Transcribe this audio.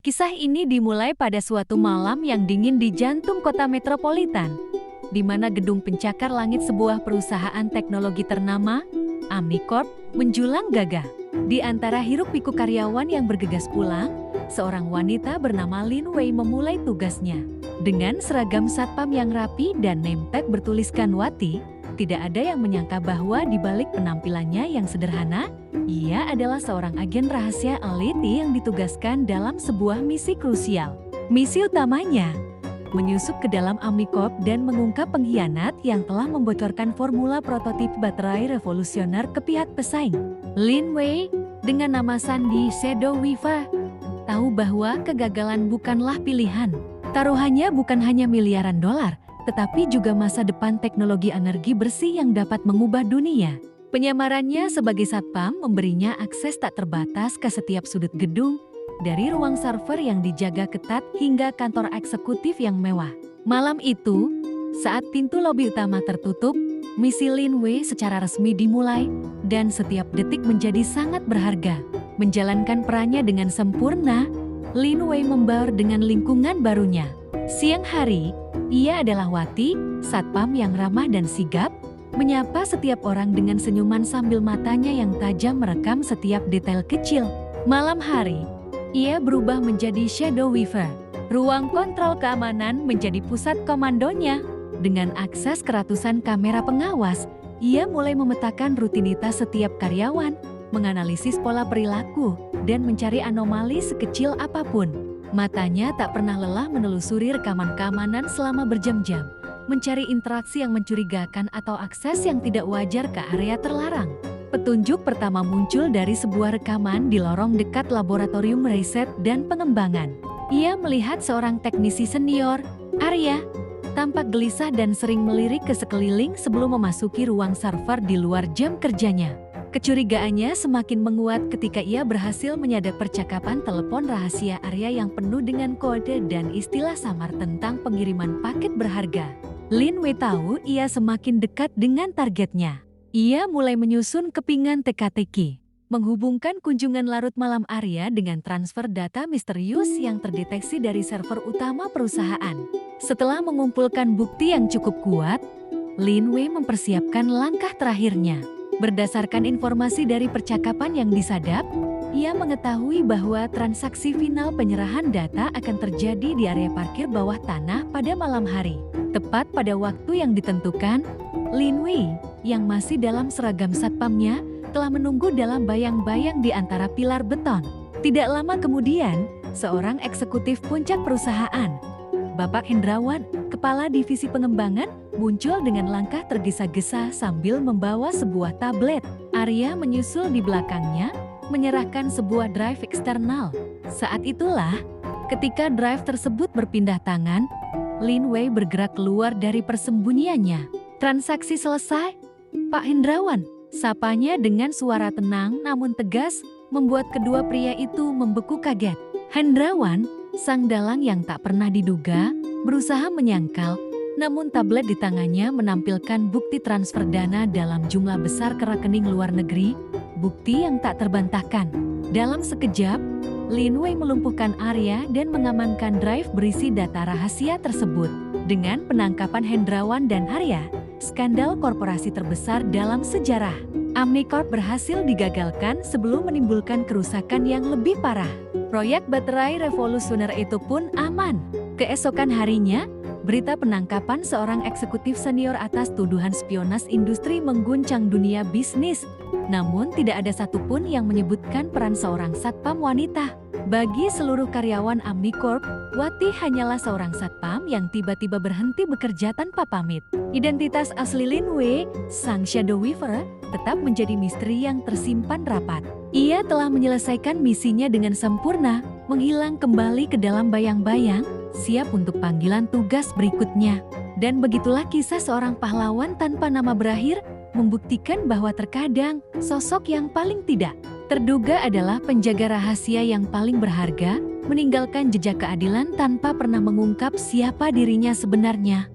Kisah ini dimulai pada suatu malam yang dingin di jantung kota metropolitan, di mana gedung pencakar langit sebuah perusahaan teknologi ternama, Omnicorp, menjulang gagah. Di antara hiruk-pikuk karyawan yang bergegas pulang, seorang wanita bernama Lin Wei memulai tugasnya. Dengan seragam satpam yang rapi dan name tag bertuliskan Wati, tidak ada yang menyangka bahwa di balik penampilannya yang sederhana, ia adalah seorang agen rahasia elit yang ditugaskan dalam sebuah misi krusial. Misi utamanya, menyusup ke dalam Omnicorp dan mengungkap pengkhianat yang telah membocorkan formula prototip baterai revolusioner ke pihak pesaing. Lin Wei, dengan nama sandi Shadow Weaver, tahu bahwa kegagalan bukanlah pilihan. Taruhannya bukan hanya miliaran dolar, tetapi juga masa depan teknologi energi bersih yang dapat mengubah dunia. Penyamarannya sebagai satpam memberinya akses tak terbatas ke setiap sudut gedung, dari ruang server yang dijaga ketat hingga kantor eksekutif yang mewah. Malam itu, saat pintu lobi utama tertutup, misi Lin Wei secara resmi dimulai, dan setiap detik menjadi sangat berharga. Menjalankan perannya dengan sempurna, Lin Wei membaur dengan lingkungan barunya. Siang hari, ia adalah Wati, satpam yang ramah dan sigap, menyapa setiap orang dengan senyuman sambil matanya yang tajam merekam setiap detail kecil. Malam hari, ia berubah menjadi Shadow Weaver. Ruang kontrol keamanan menjadi pusat komandonya. Dengan akses ke ratusan kamera pengawas, ia mulai memetakan rutinitas setiap karyawan, menganalisis pola perilaku, dan mencari anomali sekecil apapun. Matanya tak pernah lelah menelusuri rekaman keamanan selama berjam-jam, mencari interaksi yang mencurigakan atau akses yang tidak wajar ke area terlarang. Petunjuk pertama muncul dari sebuah rekaman di lorong dekat laboratorium riset dan pengembangan. Ia melihat seorang teknisi senior, Arya, tampak gelisah dan sering melirik ke sekeliling sebelum memasuki ruang server di luar jam kerjanya. Kecurigaannya semakin menguat ketika ia berhasil menyadap percakapan telepon rahasia Arya yang penuh dengan kode dan istilah samar tentang pengiriman paket berharga. Lin Wei tahu ia semakin dekat dengan targetnya. Ia mulai menyusun kepingan teka-teki, menghubungkan kunjungan larut malam Arya dengan transfer data misterius yang terdeteksi dari server utama perusahaan. Setelah mengumpulkan bukti yang cukup kuat, Lin Wei mempersiapkan langkah terakhirnya. Berdasarkan informasi dari percakapan yang disadap, ia mengetahui bahwa transaksi final penyerahan data akan terjadi di area parkir bawah tanah pada malam hari. Tepat pada waktu yang ditentukan, Lin Wei, yang masih dalam seragam satpamnya, telah menunggu dalam bayang-bayang di antara pilar beton. Tidak lama kemudian, seorang eksekutif puncak perusahaan, Bapak Hendrawan, kepala divisi pengembangan, muncul dengan langkah tergesa-gesa sambil membawa sebuah tablet. Arya menyusul di belakangnya, menyerahkan sebuah drive eksternal. Saat itulah, ketika drive tersebut berpindah tangan, Lin Wei bergerak keluar dari persembunyiannya. Transaksi selesai, Pak Hendrawan, sapanya dengan suara tenang namun tegas, membuat kedua pria itu membeku kaget. Hendrawan, sang dalang yang tak pernah diduga, berusaha menyangkal, namun tablet di tangannya menampilkan bukti transfer dana dalam jumlah besar ke rekening luar negeri, bukti yang tak terbantahkan. Dalam sekejap, Lin Wei melumpuhkan Arya dan mengamankan drive berisi data rahasia tersebut. Dengan penangkapan Hendrawan dan Arya, skandal korporasi terbesar dalam sejarah Omnicorp berhasil digagalkan sebelum menimbulkan kerusakan yang lebih parah. Proyek baterai revolusioner itu pun aman. Keesokan harinya, berita penangkapan seorang eksekutif senior atas tuduhan spionas industri mengguncang dunia bisnis. Namun tidak ada satupun yang menyebutkan peran seorang satpam wanita. Bagi seluruh karyawan Omnicorp, Wati hanyalah seorang satpam yang tiba-tiba berhenti bekerja tanpa pamit. Identitas asli Lin Wei, sang Shadow Weaver, tetap menjadi misteri yang tersimpan rapat. Ia telah menyelesaikan misinya dengan sempurna, menghilang kembali ke dalam bayang-bayang, siap untuk panggilan tugas berikutnya. Dan begitulah kisah seorang pahlawan tanpa nama berakhir, membuktikan bahwa terkadang sosok yang paling tidak terduga adalah penjaga rahasia yang paling berharga, meninggalkan jejak keadilan tanpa pernah mengungkap siapa dirinya sebenarnya.